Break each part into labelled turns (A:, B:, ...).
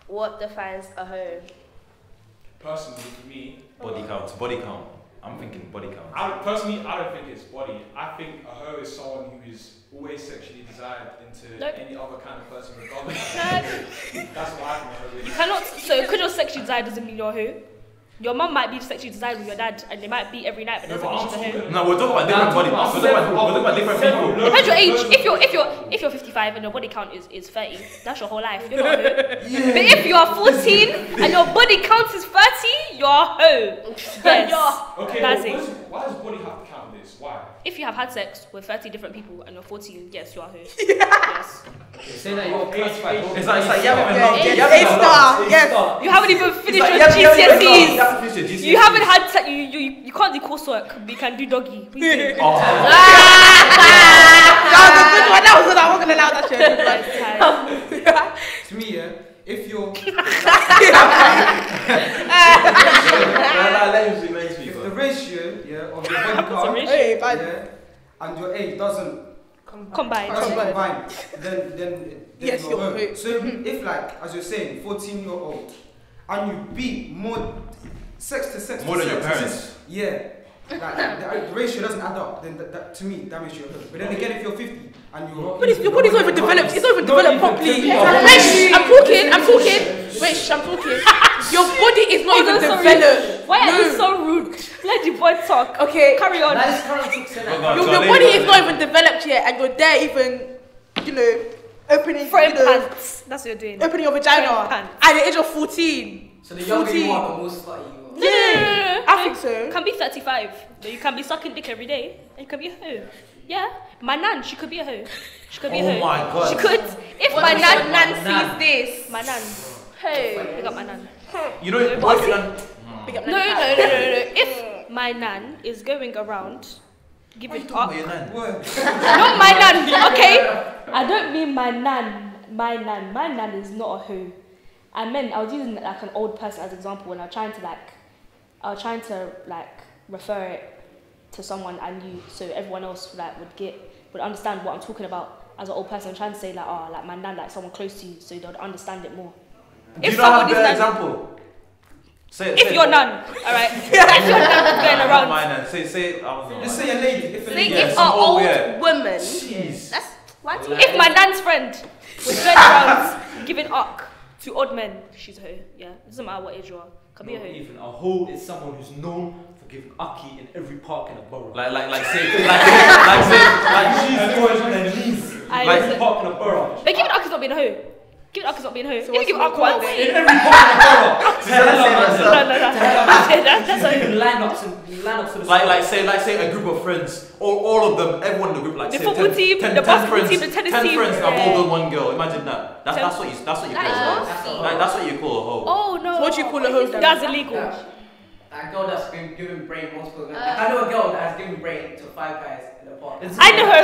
A: what defines a hoe?
B: Personally, for me,
C: body count. Body count. I'm thinking body count.
B: I don't think it's body. I think a hoe is someone who is always sexually desired into any other kind of person, regardless. That's what I think a hoe is.
A: You cannot. So because you're sexually desired doesn't mean you're a hoe. Your mum might be sexually desired with your dad, and they might beat every night, but doesn't mean she's a hoe.
C: No, we're talking about different body parts. We're talking about different people.
A: Depends your age. If you're 55 and your body count is 30, that's your whole life. You're not a hoe. Yeah. But if you're 14 and your body count is 30, you're a hoe. Yes.
B: Okay.
A: That's it.
B: Why does body have to count this? Why?
A: If you have had sex with 30 different people and you're 14, yes, you're a hoe. Yes.
D: Say that you're classified.
C: It's like you haven't
A: You haven't even finished your GCSEs. You haven't had sex. You can't do coursework. But you can do doggy. What do you think?
E: That was good one. I wasn't allowed that shit.
D: To me, yeah, if you're if the ratio, of your body count, and your age doesn't combine, then
E: yes,
D: you're hurt. So if, like, as you're saying, 14-year-old, and you beat more sex to sex
C: more than your parents,
D: like the ratio doesn't add up, then that to me that makes you a hoe. But then again, if you're 50 and your
E: body's not even developed, it's not even developed properly. I'm talking. Your body is not even developed.
A: Why are you so rude? Let the boy talk.
E: Okay,
A: carry on.
E: Your body is not even developed yet, and you're there even, opening
A: pants. That's what you're doing.
E: Opening your vagina at the age of 14.
D: So the younger you are, the more slutty you are.
A: No.
E: I think so.
A: You can be 35, but you can be sucking dick every day, and you can be a hoe. Yeah, my nan, she could be a hoe. She could be a hoe.
C: Oh my God.
A: She could. If my nan
E: sees this,
A: my nan. Hey, pick up my nan.
C: You know what your nan?
A: No. If my nan is going around giving up, not my nan. Okay, I don't mean my nan. My nan is not a hoe. I was using like an old person as an example when I was trying to refer it to someone I knew, so everyone else would understand what I'm talking about as an old person. I'm trying to say like my nan, like someone close to you, so they'd understand it more.
C: Do you not have an example? If
A: your nan, alright. If your nan is going around.
C: My nan. Say I don't know.
D: Just say a lady.
A: If an old woman.
C: Jeez.
A: That's what. If my nan's friend was going around giving up to odd men, she's a hoe. Yeah, it doesn't matter what age you are. Can be a hoe.
F: Even a hoe is someone who's known for giving aki in every park in a borough.
C: Like she's
F: always on their knees. Like park in a borough.
A: But giving aki is not being a hoe. Giving aki is not being a hoe.
E: So
A: if you give aki once,
F: in every park in a borough.
A: That's a
F: lineups to the
C: like say a group of friends, all of them, everyone in the group, like
A: the
C: say
A: football team, the basketball team, the tennis team.
C: 10 friends have all done one girl. Imagine that. That's what you call a hoe.
A: Oh no.
E: What do you call a hoe?
A: That's illegal.
D: A girl that's been given brain multiple. I know a girl that has given brain to 5 guys in the park.
A: I know her. I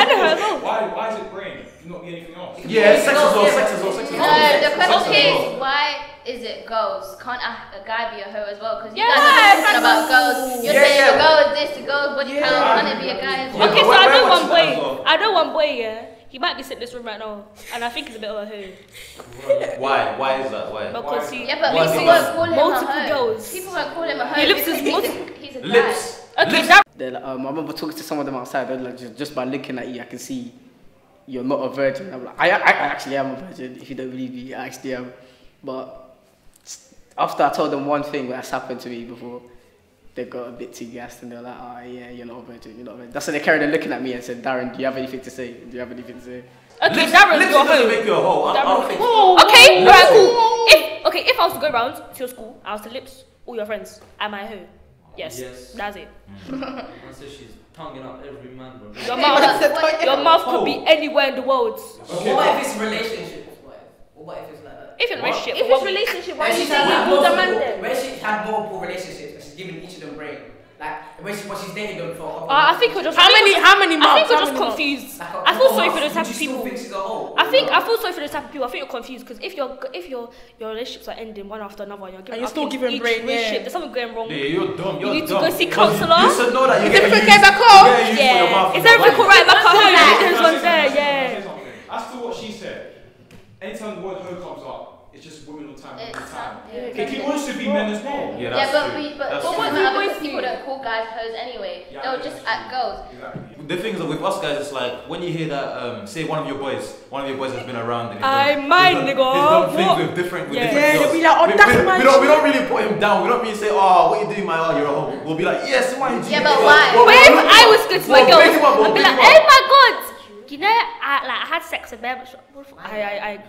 A: know her as well.
B: Why is it brain? Can not be anything else.
C: Yeah, sex as well.
G: The question is, why is it girls? Can't a guy be a hoe as well? Because you guys are talking about girls. You're saying a girl is this, a girl is body count. Can it be a guy as well?
A: Okay, so I know one boy. I know one boy. Yeah, he might be sitting in this room right now, and I think he's a bit of a hoe.
C: Why? Why is that? Why?
A: Because he.
G: Yeah, but people won't call him a hoe.
A: Multiple girls.
G: People won't call him a hoe.
A: Your lips is
G: He's a guy.
C: Lips.
A: Okay, that.
H: I remember talking to some of them outside. They're like, just by looking at you, I can see you're not a virgin. I'm like, I actually am a virgin. If you don't believe me, I actually am. But after I told them one thing that's happened to me before, they got a bit too gassed and they're like, oh yeah, you're not a virgin, you're not a virgin. That's when they carried on looking at me and said, Darren, do you have anything to say? Do you have anything to say?
A: Okay, Darren,
C: lips doesn't make you a hoe. I don't think.
A: Okay, alright, cool. If I was to go around to your school, I was to lips all your friends, am I a hoe? Yes. That's it.
F: I say she's tonguing up every man, bro.
A: Your mouth could be anywhere in the world.
D: Okay, what if it's relationships? What if it's like that?
A: If you're in a relationship,
G: if it's relationship, why do you think he will demand them?
D: Where she had multiple relationships and she's giving each of them brain. Like when she's dating them for a couple
A: I think you're just
E: how many months?
A: I think you're just confused. I feel sorry for those type of people. I feel sorry for those type of people. I think you're confused because if your relationships are ending one after another, and you're still giving brain, there's something going wrong.
C: Yeah, you're dumb.
A: You need to go see counselor.
C: You should know that you
E: get back home.
A: Yeah, is everything cool right back home? There's one there. Yeah.
B: As to what she said, anytime the word hoe comes up, it's just women all the time, all the time. It can also be men as well.
G: Yeah, but what people don't call guys hoes anyway. They'll just act girls.
B: Exactly.
C: The thing is that with us guys, it's like when you hear that, say one of your boys has been around and
A: he's done
C: things with different girls.
E: We like, oh, that's my
C: we don't really put him down. We don't really say, oh, what you doing, my you're a hoe. We'll be like, yes, my G.
G: Yeah, but why?
A: But if I was good to my girl, I'd be like, oh my god, you know, I had sex with them. I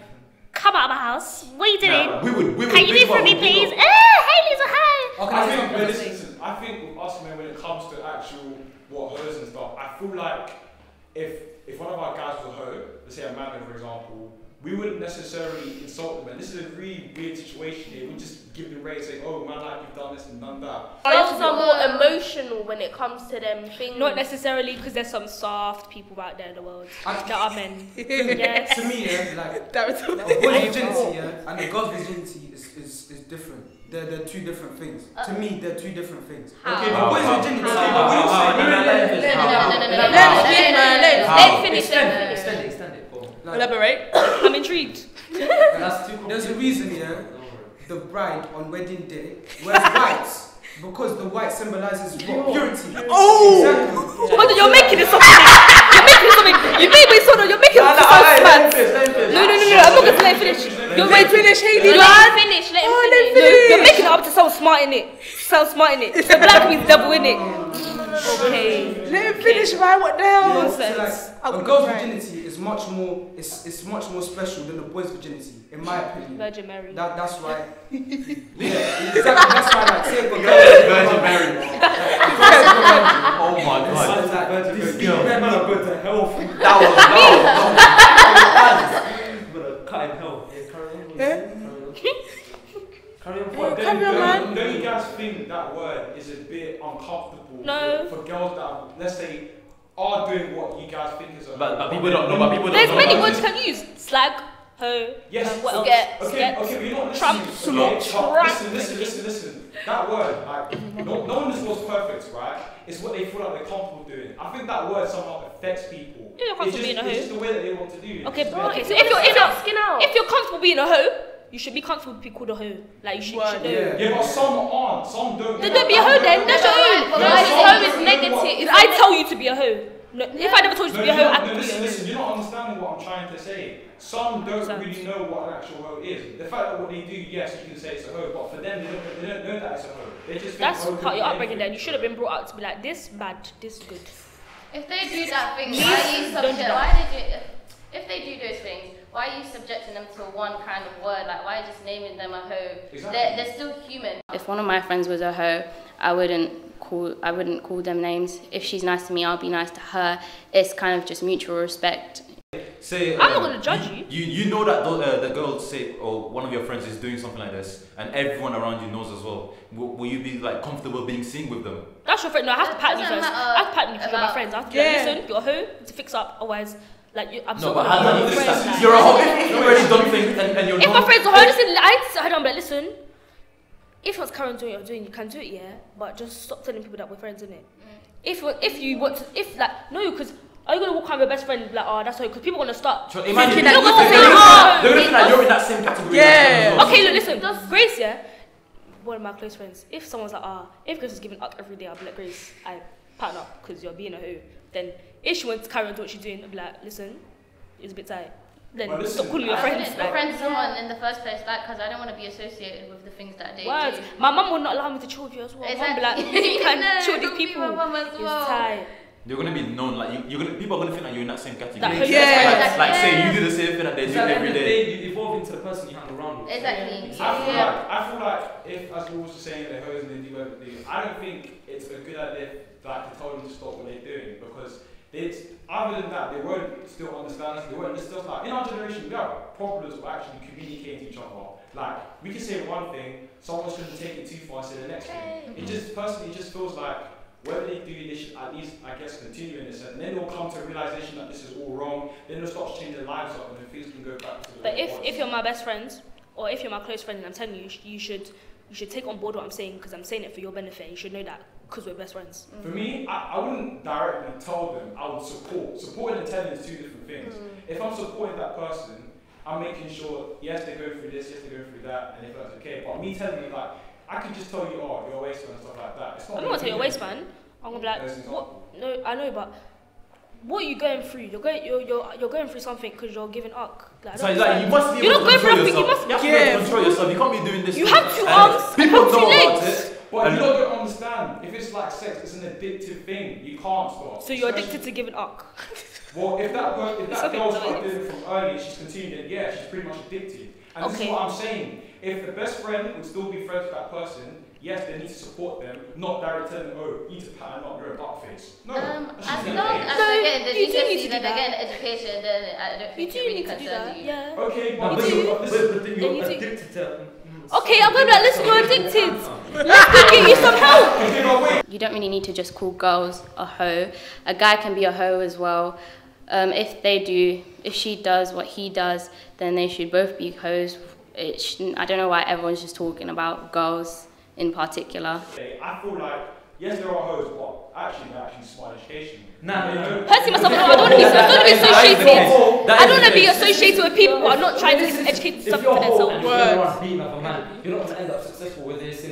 A: come out of my house. What are you doing?
C: Nah, we would
A: Can you do for me, please? Hey, Lisa, hi.
B: I think with us, man, when it comes to actual hoes and stuff, I feel like if one of our guys was a hoe, let's say a man, for example, we wouldn't necessarily insult them. And this is a really weird situation here. We just give them raise, say, oh man, like you've done this and done that.
E: Girls are more emotional when it comes to them things.
A: Not necessarily, because there's some soft people out there in the world that are men. Yes.
D: To me, like a boy's virginity and a girl's virginity is different. They're two different things. To me, they're two different things.
B: Okay, but boy's virginity.
E: Let's finish them.
F: Extend it.
E: Elaborate.
A: I'm intrigued.
D: There's a reason, the bride on wedding day wears white because the white symbolizes purity.
E: Oh!
D: Exactly.
A: Hold on, you're making it something. You made me so you're making it so smart. No, I'm not going to let him finish. You're
E: Let him finish, Hayley.
A: Let him finish. You're making it up to sound smart in it. So black means devil in it. Okay.
E: Let him finish, man. What the hell?
A: Nonsense.
D: A girl's virginity is much more. It's much more special than a boy's virginity, in my opinion.
A: Virgin Mary.
D: That's why. Yeah, exactly. That's why, like, say for girls,
C: Virgin Mary. Oh my god.
F: This girl. Man, I'm going to hell.
C: That was
F: But cut in hell. Carry on.
B: Don't you guys think that word is a bit uncomfortable for girls that, let's say, are doing what you guys think is a
C: but people don't know.
A: There's many words you can use. Slag, hoe, what else?
B: Okay, but you're not listening.
A: Trump.
B: Listen. That word, like, no one in this world's perfect, right? It's what they feel like they're comfortable doing. I think that word somehow affects people.
A: You're comfortable being a hoe.
B: It's just the way that they want to do it.
A: Okay, so if you're comfortable being a hoe, you should be comfortable with being called a hoe. Like, you should know.
B: Yeah, but some aren't. Some don't.
A: Then don't be a hoe then. That's your own.
G: Hoe is negative.
A: I tell you to be a hoe. No, if I never told you to be a hoe, I can be a hoe.
B: Listen, you're not understanding what I'm trying to say. Some don't really know what an actual hoe is. The fact that what they do, yes, you can say it's a hoe, but for them, they don't know that it's a hoe. They just think
A: that's part of your upbringing then. You should have been brought up to be like, this bad, this good.
G: If they do that thing, if they do those things, why are you subjecting them to one kind of word? Like, why are you just naming them a hoe? Exactly. They're still human.
I: If one of my friends was a hoe, I wouldn't call them names. If she's nice to me, I'll be nice to her. It's kind of just mutual respect.
C: Say,
A: I'm not gonna judge you.
C: You know that the girl say, or one of your friends is doing something like this, and everyone around you knows as well. Will you be like comfortable being seen with them?
A: That's your friend. No, I have to pat you first. I have to pat you because you're my friends. I have to be like, listen, you're a hoe to fix up. Otherwise, like I'm so gonna be your friend.
C: You're a hoe. You've already done things, and you're.
A: If my friends are hoe, listen, I don't be like, listen. If you want to carry on doing what you're doing, you can do it, yeah. But just stop telling people that we're friends, innit? If you want to, no, because. Are you going to walk around with your best friend and be like, oh, that's okay? Because people are going to start
C: thinking that they're going to say, you're in that same category.
A: Yeah. Okay, look, listen. Grace, yeah, one of my close friends. If someone's like, if Grace is giving up every day, I'll be like, Grace, I pattern up because you're being a hoe. Then if she wants to carry on to what she's doing, I'll be like, listen, it's a bit tight. Then stop calling your friends.
G: I friend someone in the first place, like, because I don't want to be associated with the things that they do.
A: My mum will not allow me to chill with you as well.
G: Exactly.
A: Mum will be like, you can't chill with these people. It's tight.
C: You're gonna be known like people are gonna think that you're in that same category.
G: Like
C: say you do the same thing that they do every day.
F: You evolve into the person you hang around with.
G: Exactly.
B: I feel like if, as we were also saying, the hoes and they do what they do, I don't think it's a good idea like to tell them to stop what they're doing, because it's other than that they won't still understand us. They won't. It's just like in our generation we have problems of actually communicating to each other. Like we can say one thing, someone's going to take it too far and say the next thing. It just personally just feels like. Whether they do, they should at least, I guess, continue in this, and then they'll come to a realization that this is all wrong. Then they'll start to change their lives up, and then things can go back to the.
A: But if you're my best friend, or if you're my close friend, and I'm telling you, you should take on board what I'm saying, because I'm saying it for your benefit. You should know that because we're best friends.
B: For me, I wouldn't directly tell them. I would support. Supporting and telling is two different things. If I'm supporting that person, I'm making sure, yes, they're going through this, yes, they're going through that, and if that's okay. But me telling you, like, I could just tell you, oh, you're a wasteman and stuff like that. It's not.
A: I'm not gonna tell you a wasteman. I'm gonna be like, what? No, I know, but what are you going through? You're going through something because you're giving up. Like,
C: so like, you must be able to control yourself. You have to be able to control yourself. You can't be doing this.
A: You have 2 arms.
C: People
A: have 2
C: know
A: legs.
C: about it.
B: But you don't understand. If it's like sex, it's an addictive thing. You can't stop.
A: So you're addicted to giving up.
B: Well, if that girl started doing it from early, she's continued it, yeah, she's pretty much addicted. And this is what I'm saying. If the best friend would still be friends with that person, yes, they need to support them, not directly tell them, oh, you need to pattern up, you're a butt face. No.
G: As long as they get the decency, then they get an education, then I don't think it really concerns you.
A: Yeah.
B: Okay,
F: but you're addicted to.
A: Okay, I'm gonna be like, listen, you're addicted. Let's go get you some help.
I: You don't really need to just call girls a hoe. A guy can be a hoe as well. If she does what he does, then they should both be hoes. I don't know why everyone's just talking about girls in particular.
B: I feel like, yes, there are hoes, but actually they're actually smart education.
A: Personally, myself, I don't want to be associated. I don't want to be associated with people who are not trying to educate themselves for themselves.
F: You're not going to end up successful with this.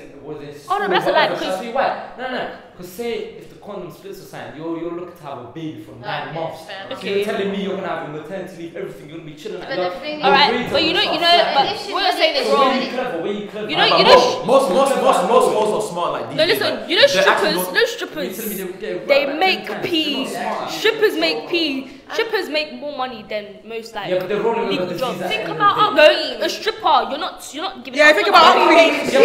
A: Oh no, that's a lie.
F: No. Because say if the condom splits or something, you're looking to have a baby for 9 months. So you're telling me you're going to have your maternity leave, everything, you're going to be chilling at love.
A: Alright, but you know, but what you're saying is wrong. You know,
C: most hoes are smart like these.
A: No, listen, you know strippers, they make pee. Strippers make pee. Strippers make more money than most like legal jobs. Think about a stripper. You're not giving.
E: Yeah, think about
A: she makes pee.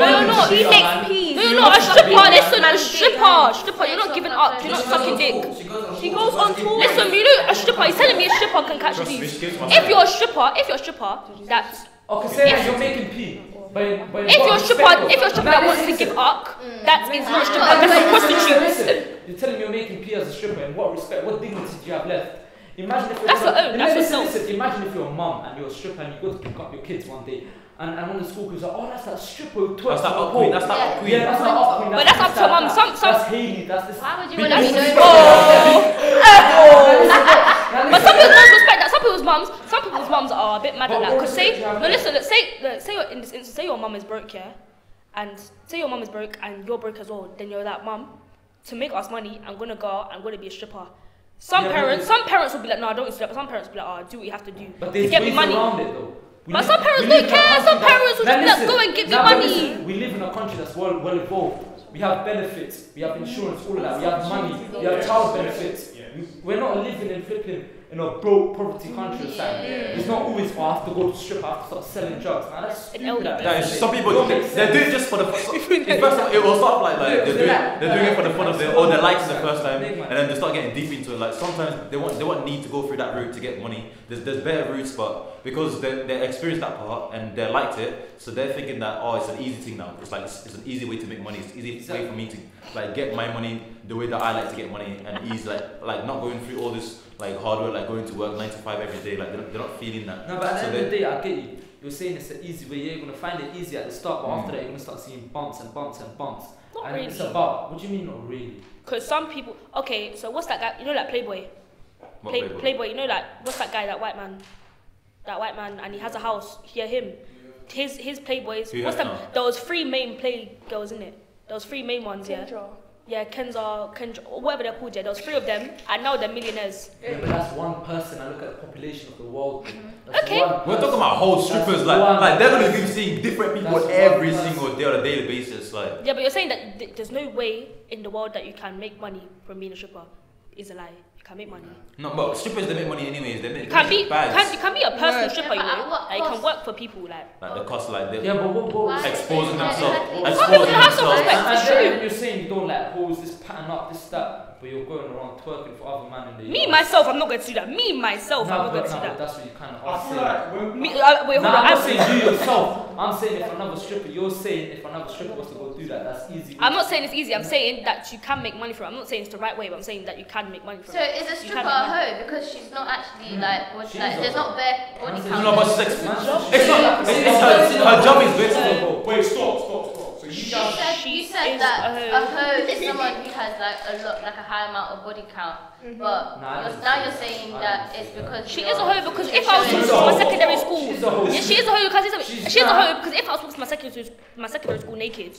A: No, you're not. He makes pee. No, you're not a stripper. Listen, a stripper. You're not giving up. You're not sucking dick. She goes on tour. Listen, you know a stripper. He's telling me a stripper can catch these. If you're a stripper, that's.
F: Okay, say you're making pee.
A: If you're a stripper that wants to give up, that is not a stripper, that's a prostitute.
F: You're telling me you're making pee as a stripper. In what respect? What dignity do you have left? Imagine if imagine if you're a mum and you're a stripper and you go to pick up your kids one day. And one of the school kids are, oh, that's that stripper who twerks.
C: That's that queen. That's that queen.
F: Yeah, that's that queen.
A: But that's up to mum.
F: That's Hailey. That's this.
G: Why would you want to be doing
A: But some people's mums respect that. Some people's mums are a bit mad at that. Because say you're in this instance, say your mum is broke, yeah, and say your mum is broke and you're broke as well. Then you're like, mum, to make us money, I'm gonna go out. I'm gonna be a stripper. Some parents will be like, no, I don't strip. Some parents will be like, oh, do what you have to do to get me money. But some parents don't care. Some parents will just be like, go and get me money.
F: We live in a country that's well evolved. We have benefits, we have insurance, all of that. We have money, we have child benefits. We're not living and flipping in a broke poverty country or something. It's not always, I have to go to strip, I have to start selling drugs. Man, that's stupid.
C: Some people, they're doing it just for the first time. It will start like they're doing it for the fun of their, or they like it the first time, and then they start getting deep into it. Like sometimes they won't need to go through that route to get money. There's better routes, but because they experienced that part and they liked it, so they're thinking that, oh, it's an easy thing now. It's like it's an easy way to make money. It's an easy way for me to like get my money the way that I like to get money, and ease like not going through all this like hard work, like going to work 9 to 5 every day. Like they're not feeling that.
F: No, but at the end of the day, I get you. You're saying it's an easy way. Yeah, you're gonna find it easy at the start, but after that, you're gonna start seeing bumps and bumps and bumps.
A: Not
F: and
A: really.
F: It's about. What do you mean not really?
A: Because some people. Okay, so what's that guy? You know, like Playboy. Playboy. You know, like what's that guy? That white man. And he has a house. Hear him. His Playboys. What's them? There was 3 main play girls in it. There was 3 main ones. Yeah, Kendra, whatever they're called, yeah. There was 3 of them, and now they're millionaires.
F: Yeah, but that's one person. I look at the population of the world.
A: Okay.
C: We're talking about whole strippers, like they're gonna be seeing different people every single day on a daily basis, like.
A: Yeah, but you're saying that there's no way in the world that you can make money from being a stripper. Is a lie. You can make money.
C: No, but strippers they make money anyways. They make
A: you can be a personal stripper, you know. Like, you can work for people, like
C: the cost, like they
F: but what
C: exposing themselves.
A: Some people have some respect. It's true.
F: You're saying you don't like hoes, this pattern up, this that, but you're going around twerking for other men in the
A: Me myself, I'm not going to do that. I'm not going to do that.
F: That's what you kind of
B: are saying.
F: I'm not saying you yourself. I'm saying if another stripper, you're saying if another stripper was to go do that, that's easy.
A: I'm not saying it's easy. I'm saying that you can make money from it. I'm not saying it's the right way, but I'm saying that you can make money from it.
G: So is a stripper a hoe because she's not actually there's not bare body count?
C: No, but she's it's not. It's her job is basically.
B: Wait, stop. So you
G: said you said that a hoe is someone who has like a high amount of body count. But now you're saying that it's because
A: she is a hoe because if I was to my secondary school, yeah, she is a hoe because she's a hoe because if I was to my secondary school naked,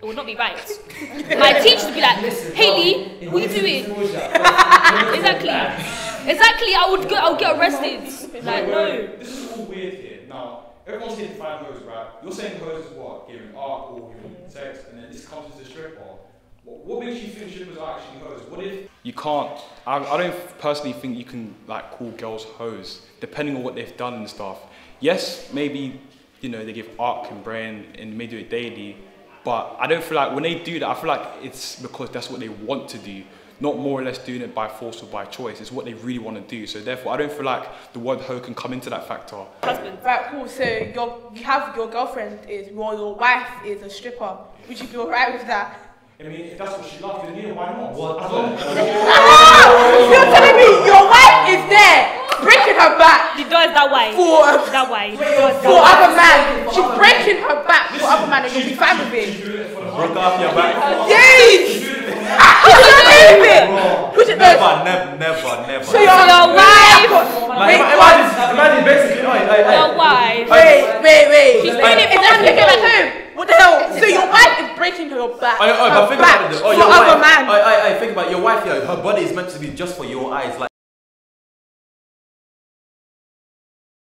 A: it would not be right. My teachers would be like, Hayley, what are you doing? Exactly. I would get arrested. Like no.
B: This is all weird here. Now everyone's here to find hoes, right? You're saying hoes is what? Giving art or giving sex, and then this comes into stripper. What makes you think strippers are actually hoes? What if
J: you can't? I don't personally think you can like call girls hoes, depending on what they've done and stuff. Yes, maybe they give art and brain and may do it daily, but I don't feel like when they do that, I feel like it's because that's what they want to do, not more or less doing it by force or by choice. It's what they really want to do. So therefore, I don't feel like the word hoe can come into that factor.
E: Husband. Right, cool. So you have your girlfriend your wife is a stripper. Would you be alright with that?
B: I mean, if that's what she loves, then why not?
E: You're telling me your wife is there breaking her back?
A: She does that way. For
E: other man. She's breaking her back for other man and you'll be fine with it.
C: Broke off your back.
E: Yes!
C: Never.
A: So your wife.
F: Imagine basically.
A: Your wife.
E: Wait. She's doing it for them living at home. What the hell? So your wife is breaking her back.
C: But think about it.
E: For other man.
C: I think about your wife. Her body is meant to be just for your eyes. Like.